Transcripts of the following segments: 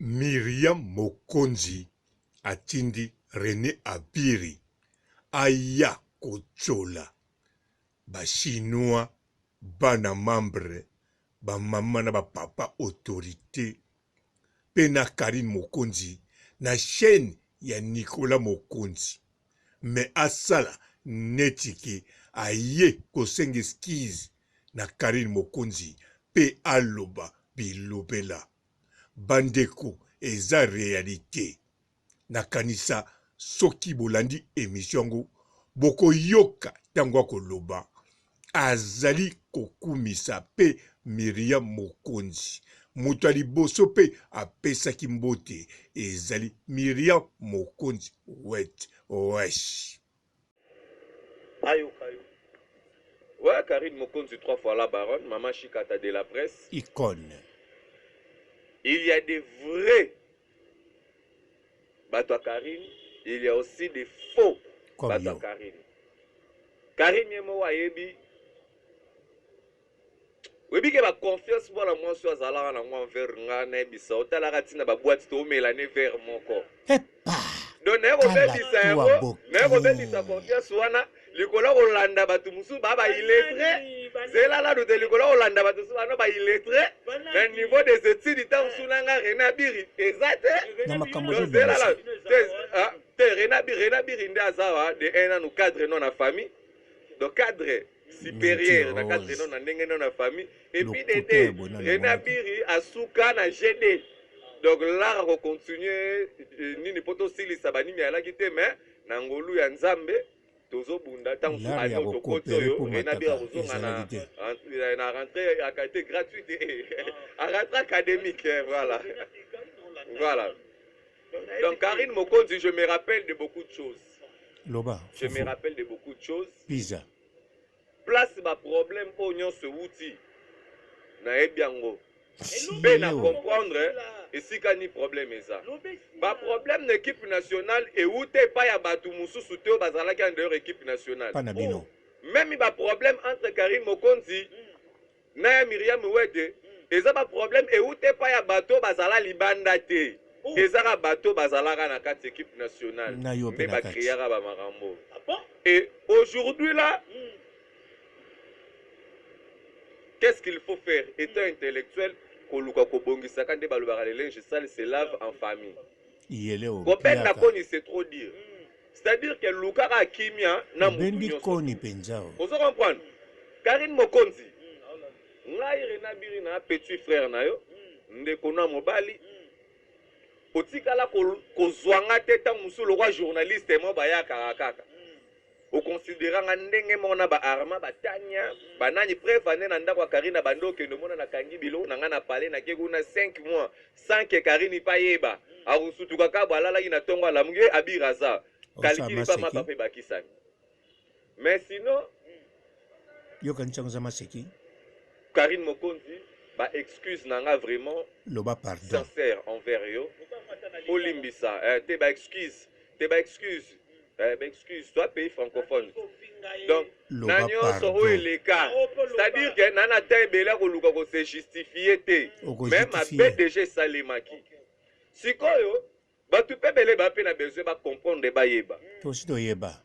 Myriam Mokonzi atindi René Abiri aya kochola ba chinois bana membre ba mama na ba papa autorité pena Karine Mokonzi na chaîne ya Nicolas Mokonzi mais asala netiki aye kosenga excuse na Karine Mokonzi pe aloba bilobela bandeko eza réalité nakanisa soki bolandi émission ngo boko yoka tango koloba azali kokumisa pe Myriam Mokonzi moto ali boso pe apesaki mbote ezali Myriam Mokonzi wesh ayo ouais, Karine Mokonzi 3 fois la baronne, Maman Chikata de la presse. Icône. Il y a des vrais bateaux à Karine, il y a aussi des faux bateaux à Karine. Karine Yemo Wayebi. Webi ke ba confiance pour la moi sur Zala na moi envers ngana bisa otala katina ba boîte to melane vers moko. Donc nego bebisa yango, nego bebisa confiance wana likolo kolanda batu musu baba illettré. Zela la de likolo kolanda batu musu bana ba illettré. Le niveau des études tant sunanga René Abiri exact. Na makambo zela la te René Abiri ndazawa de un an ou cadre non na famille. Donc cadre supérieur na cadre non na ndenge non na famille et puis des René Abiri asuka na GD. Donc là on continue nini poto sili sabani mi ala kite mais na ngolu ya nzambe tozo bunda tant que to koto yo René Abiri ozonga na rentrée à qualité gratuite à rentrée académique voilà. Voilà. Donc Karine Mokonzi, je me rappelle de beaucoup de choses. Loba. Je me rappelle de beaucoup de choses. Pisa. Place ma problème oignon ce outil. Na ebiango. Ben à comprendre et si quand ni problème ça. Ba problème de l'équipe nationale et où t'es pas ya batu mususu te bazala ki en dehors équipe nationale. Panabino. Même ba problème entre Karine Mokonzi na Myriam Wede et ça ba problème et où t'es pas ya bateau bazala libanda te. Et ça ba bateau bazala na quatre équipe nationale. Mais ba kriara ba marambo. Et aujourd'hui là qu'est-ce qu'il faut faire? Étant intellectuel, je se lave en famille. C'est trop dire. C'est-à-dire que Luka a kimia na Bendi koni penza. Vous comprenez? Karine Mokonzi. Ngai René Abiri na petit frère na yo, ndeko na mobali. Otikala ko zwanga teta musulu kwa journaliste mo bayaka kaka. Au considérant ndenge mona ba arma batanya banani prévané na ndako Karine bando ke nomona na kangi bilo na ngana parler na keguna 5 mois sans que Karine pa yeba a rusutuka ka balala ina tongo la munge abiraza kalikili pa mapa pe bakisani. Mais sinon yo kanchanga za maseki Karine Mokonzi ba excuse nanga vraiment loba pardon sincère envers yo olimbisa te ba excuse excuse, toi pays francophone. Donc, c'est-à-dire que nana tebela ko luka ko se justifier te. Même à BDG Salimaki. Sikoyo, ba tu pe bele ba pe na besoin ba comprendre ba yeba. Tosi to yeba.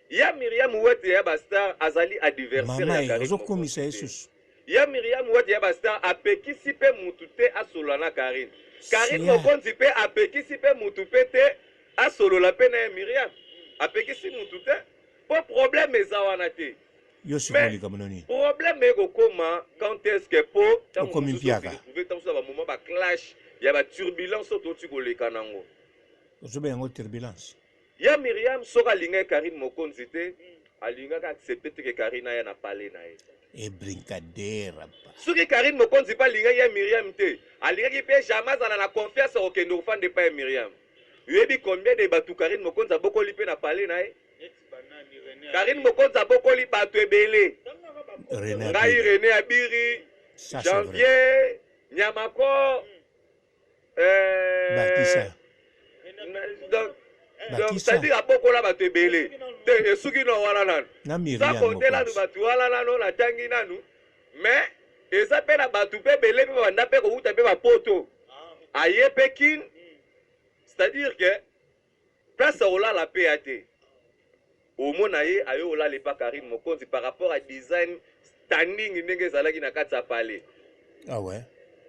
Ya Myriam Wete ya Bastar azali adversaire ya Karine. Ozo komisa Jesus. Ya Myriam Wete ya Bastar apekisi pe mutute asolana Karine. Karine Mokonzi pe apekisi pe mutute te a solo la peine à Myriam. A pekisi mutute. Pas problème est zawanate. Yo sikoli kamononi. Problème est comment quand est-ce que po tant que vous pouvez tant ça va moment ba clash, il y a ba turbulence autour du koleka nango. Ozo be yango turbulence. Ya Myriam soka linga Karine Mokonzi te, alinga ka accepter que Karine ya na parler na ye. Et brincadera. Soki Karine Mokonzi pas linga ya Myriam te, alinga ki pe jamais dans la confiance au kendo fan de pas Myriam. Yebi combien de batu Karine Mokonzi a beaucoup lipe na parler na ye? Karine Mokonzi a beaucoup lipe batu ebele. René Abiri, Janvier, Nyamako, Bakisa. Donc c'est-à-dire a beaucoup la batu ebele. Et ceux qui n'ont pas la nan. Ça compte là du batu wala nano la tangi nanu. Mais et ça peut la batu ebele pe wanda pe ko uta pe ba poto. aye Pekin, c'est-à-dire que place à Ola la PAT. Au moins aye Ola le pas Karine Mokonzi par rapport à design standing ndenge zalaki na kati ya palais. Ah ouais.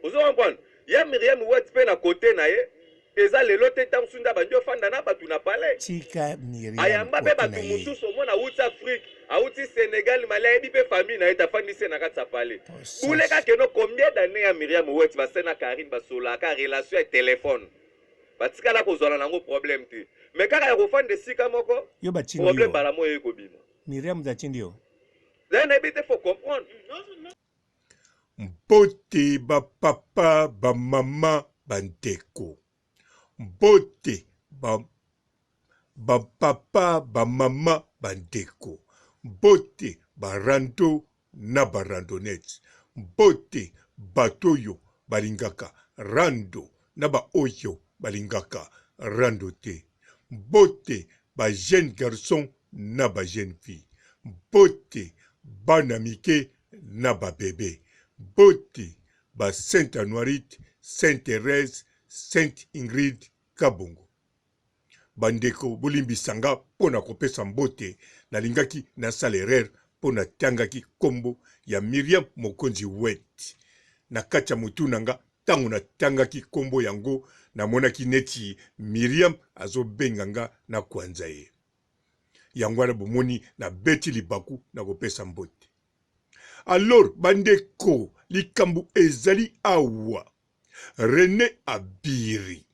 Vous comprenez? Ya Myriam Ouet pe na côté na ye. Eza lelo te tam sunda banjo fanda na batu na palais. Tika Myriam. Ayamba pe batu mususu mo na Ouest Afrique, Ouest Sénégal, Malais bi pe famille na eta fandi se na kati ya palais. Boule ka keno combien d'années ya Myriam Ouet ba sena Karine basola ka relation et téléphone. Batika la kozala nango problème te. Mais kaka ya kofanda sika moko, Yo batindi problème yo. bala mo ye ko bima. Myriam datindi yo. Là na bité faut comprendre. Mbote ba papa ba mama bandeko. Mbote ba papa ba mama bandeko. Mbote ba rando na ba randonnette. Mbote batoyo balingaka rando na ba oyo balingaka rando te. Mbote ba jeune garçon na ba jeune fille. Mbote bana mike na ba bébé. Bote ba Sainte Anuarite, Sainte Thérèse, Sainte Ingrid Kabongo. Bandeko bolimbisanga pona kopesa mbote nalingaki na salaire pona tangaki kombo ya Myriam Mokonzi Ouet. Na kati ya mutu nanga tango na tangaki kombo yango na monaki neti Myriam azobenganga na kwanza ye. Yango wana bomoni na beti libaku na kopesa mbote. Alors, bandeko, likambu ezali awa. René Abiri.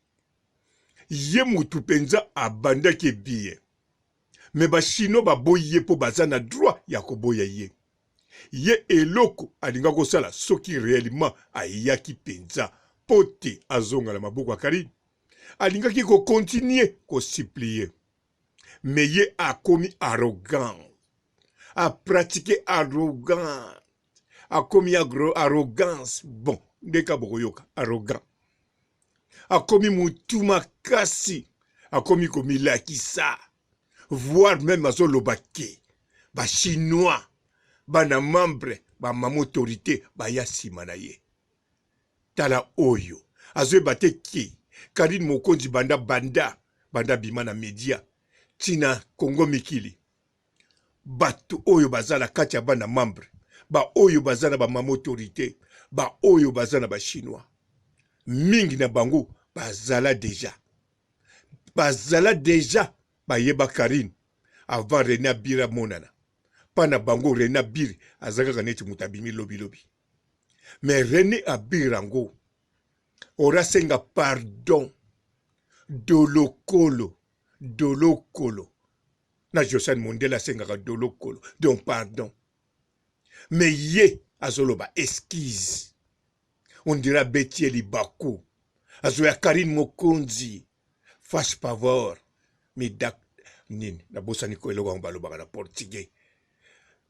Ye mutu penza abandaki biye. Me ba chino ba boye po bazana droit ya koboya ye. Ye eloko alinga kosala soki réellement ayaki penza pote azonga la maboko akari. Alinga ki ko continuer ko supplier. Me ye a komi arrogant. A pratiquer arrogant. A commis arrogance. Bon, ndeka bokoyoka, arrogant. A commis mutuma kasi. A commis komi lakisa. Voire même azo lobake. Ba chinois. Ba na membre. Ba mama autorité. Ba yasima na ye. Tala oyo. Azo bate ki. Karine Mokonzi banda. Banda bimana media. Tina Congo Mikili. Batu oyo bazala kati ya bana membre. Ba oyo bazana ba mama autorité, ba oyo bazana ba chinois. Mingi na bango bazala déjà. Bazala déjà ba yeba Karine avant René Abira monana. Pana bango René Abiri azaka kaneti mutabimi lobi. Mais René Abirango ora senga pardon dolokolo. Na Josiane Mondela senga dolokolo. Donc pardon. Mais ye azoloba esquisse. On dira Bétier Libaku. Azoya Karine Mokonzi. Fâche pavor. Medak nin. Na bossa niko eloga mbaloba na portugais.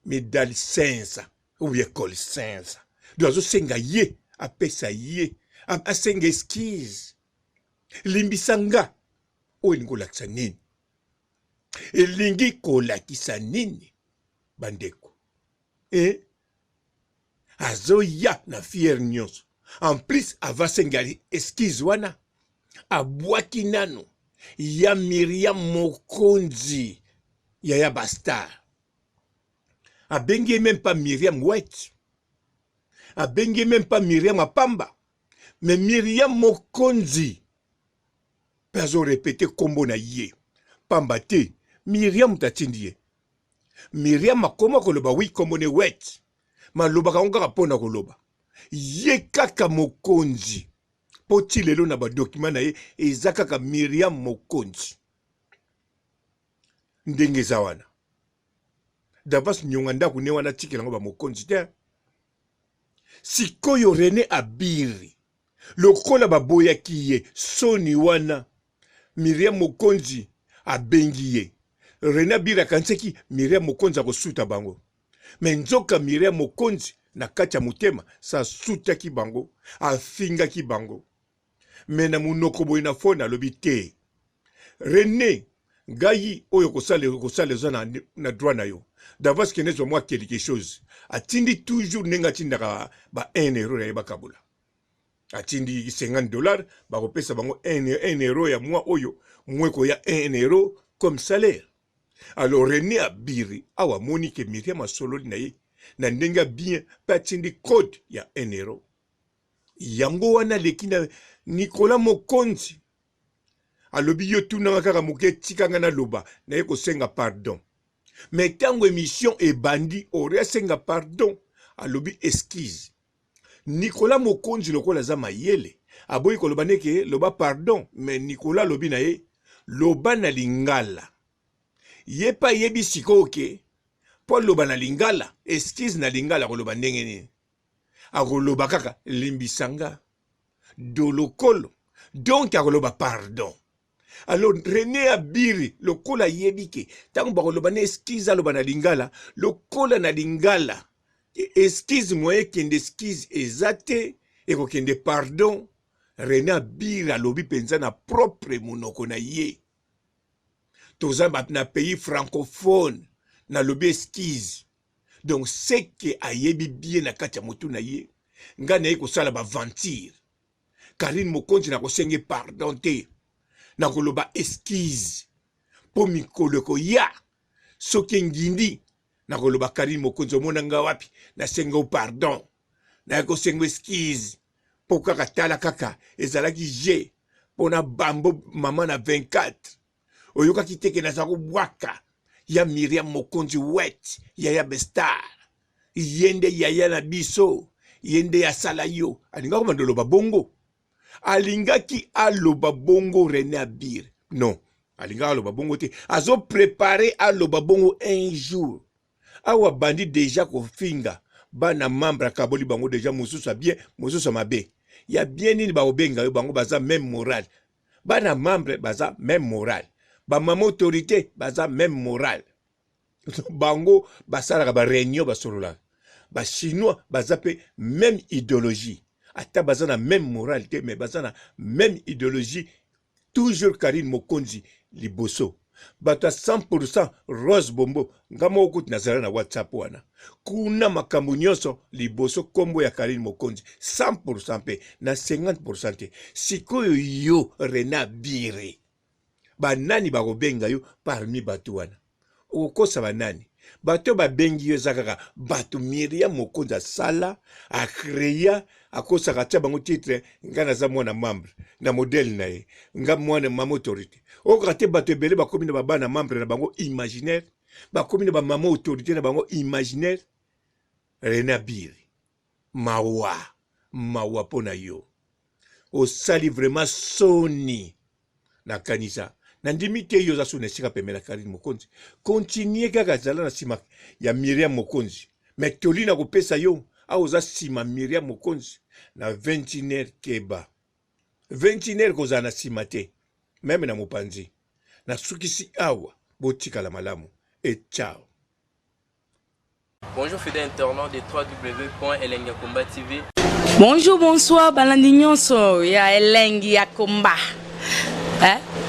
Medal sensa. Ou école sensa. Doazo senga ye. Apesa ye. Asenga esquisse. Limbisanga. O elingo lakisa nini. Elingi kolakisa nini. Bandeko. Azoya na fier nyonso. En plus, avasengali eskiz wana. Abwaki nano. Ya Myriam Mokonzi. Ya Bastar. Abengi même pas Myriam Ouet. Abengi même pas Myriam Apamba. Mais Myriam Mokonzi. Pazo répété kombo na ye. Pamba te. Myriam tatindie. Myriam akoma koloba oui kombo ne Ouet. Ma loba kaonga pona koloba. Ye kaka Mokonzi. Poti lelo na ba document na ye eza kaka Myriam Mokonzi. Ndenge zawana. Davas nyonganda kune wana tikela ba Mokonzi te. Sikoyo René Abiri. Lokola baboya kiye soni wana. Myriam Mokonzi abengi ye. René Abiri akanseki Myriam Mokonzi akosuta bango. Menzoka Myriam Mokonzi na kati ya mutema sa suta ki bango, afinga ki bango. Mena munoko boy na fona lobi te. René gayi oyo kosale zona na droit na yo. Davas kenezo moi quelque chose. Atindi toujours nenga tindaka ba 1 euro ya bakabula. atindi $50 bakopesa bango 1 euro ya mwa oyo mweko ya 1 euro comme salaire. Alors René Abiri awa Monique Miriam asololi na ye na ndenga bien patindi code ya 1 euro. Yango wana leki na Nicolas Mokonzi alobi yo tuna kaka moke tikanga na loba na ye kosenga pardon. Mais tango émission ebandi ore senga pardon alobi excuse. Nicolas Mokonzi lokola za mayele aboyi koloba neke loba pardon, mais Nicolas lobi na ye loba na lingala. Ye pa yebi siko ke po loba na lingala excuse na lingala koloba ndenge nini. Akoloba kaka limbisanga dolokolo donc akoloba pardon. Alors René Abiri lokola yebike tango bakoloba na excuse aloba na lingala lokola na lingala excuse moye kende excuse ezate eko kende pardon. René Abiri alobi penza na propre monoko na ye toza na pays francophone na lobi excuse. Donc c'est que ayebi bien na kati ya motu na ye nga na ye kosala baventure. Karine Mokonzi na kosenge pardon te na koloba excuse po mikolo ko ya soki ngindi na koloba Karine Mokonzi omona nga wapi na sengo pardon na ko sengo excuse po kaka tala kaka ezalaki je pona bambo mama na 24 oyoka kiteke na zako bwaka ya Miriam Mokonzi wet ya bestar yende ya na biso yende ya salayo alinga ko mandoloba bongo. Alingaki aloba bongo René Abiri. Non, alinga aloba bongo te. Azo préparé aloba bongo un jour. Awa bandi déjà ko finga. Bana membre kaboli bango déjà mususa bien, mususa mabe. Ya bien nini ba obenga yo bango baza même moral. Bana membre baza même moral. Ba mama autorité baza même moral. Bango basala ba réunion basolola. Ba chinois baza pe même idéologie. Ata bazana même moralité, mais bazana même idéologie. Toujours Karine Mokonzi liboso. Bata 100% Rose Bombo. Ngamo okut nazara na WhatsApp wana. Kuna makambo nyonso liboso kombo ya Karine Mokonzi. 100% pe na 50% te. Sikoyo yo René Abiri. Banani bakobenga yo parmi batu wana. Okosa banani. Bato babengi yo zakaka bato Miriam Mokonzi sala a créer a kosa katia bango titre ngana za mwana membre na modèle na ye nga mwana mama autorité o kate bato ebele bakomi na bana membre na bango imaginaire bakomi na ba mama autorité na bango imaginaire. René Abiri mawa pona yo o sali vraiment soni na kanisa. Nandimi te yo za sona sika pemela Karine Mokonzi. Continue kaka zala na sima ya Miriam Mokonzi. Mais tolina ko pesa yo a oza sima Miriam Mokonzi na 21h keba. 21h ko za na sima te. Même na mopanzi. Na sukisi awa botika la malamu. Et ciao. Bonjour fidèles internautes de www.elengiakomba TV. Bonjour, bonsoir, balandi nyonso ya Elengi ya Komba.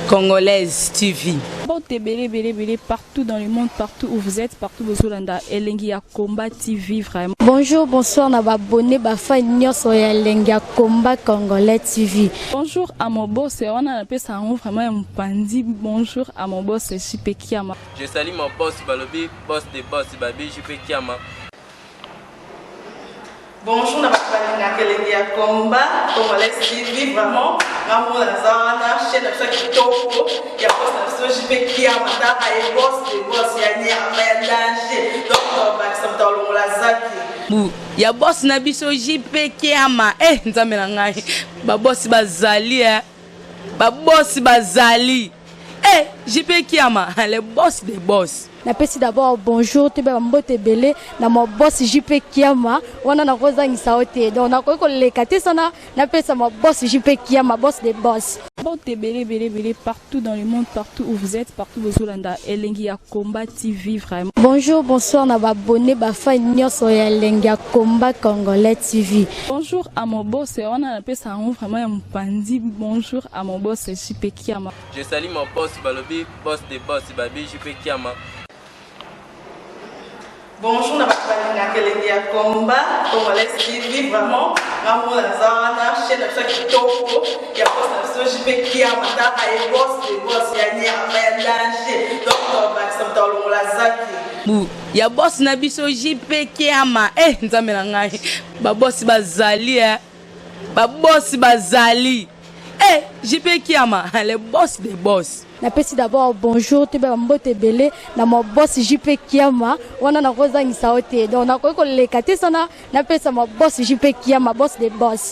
Congolaise TV. Bon, bélé, partout dans le monde, partout où vous êtes, partout où vous êtes, Elengi ya Komba TV, vraiment. Bonjour, bonsoir, na abonné, fa nyonso ya Elengi ya Komba Congolais TV. Bonjour à mon boss, on a appelé ça vraiment un pandi. Bonjour à mon boss, JP Kiama. Je salue mon boss Balobi, boss des boss Babi, JP Kiama. Bonjour, na Elengi ya Komba Congolais TV, vraiment. Ngamo na zana chaîne ça qui topo ya boss na JP Kiama ta ay boss des boss ya nyama ya danger. Donc ba samta longola zaki. Ya boss na biso JP Kiama nzambe na ngai ba boss bazali ba boss bazali JP Kiama le boss des boss. Napesi d'abord bonjour te ba mbote belé na mo boss JP Kiama wana na kozangisa ote donc na ko lekate sana napesa mo boss JP Kiama boss des boss. Bon bélé partout dans le monde, partout où vous êtes, partout où vous êtes, Elengi ya Komba TV, vraiment. Bonjour, bonsoir, na abonné fa nyonso ya Elengi ya Komba Congolais TV. Bonjour à mon boss, on a appelé ça vraiment un pandi. Bonjour à mon boss JP Kiama. Je salue mon boss Balobi, boss des boss Babi, JP Kiama. Bonjour, na Elengi ya Komba Congolais TV, vraiment. ngambo naza wana chaîne na biso kitoko ya boss na biso JP Kiama ta ay boss de boss ya nyama ya danger donc bakisa mtalongola zaki bu ya boss na biso JP Kiama nzambe na ngai ba boss bazali ba boss bazali JP Kiama le boss des boss. Napesi d'abord bonjour te ba mbote belé na mo boss JP Kiama wana na kozangisa ote donc na ko lekate sana napesa mo boss JP Kiama boss des boss.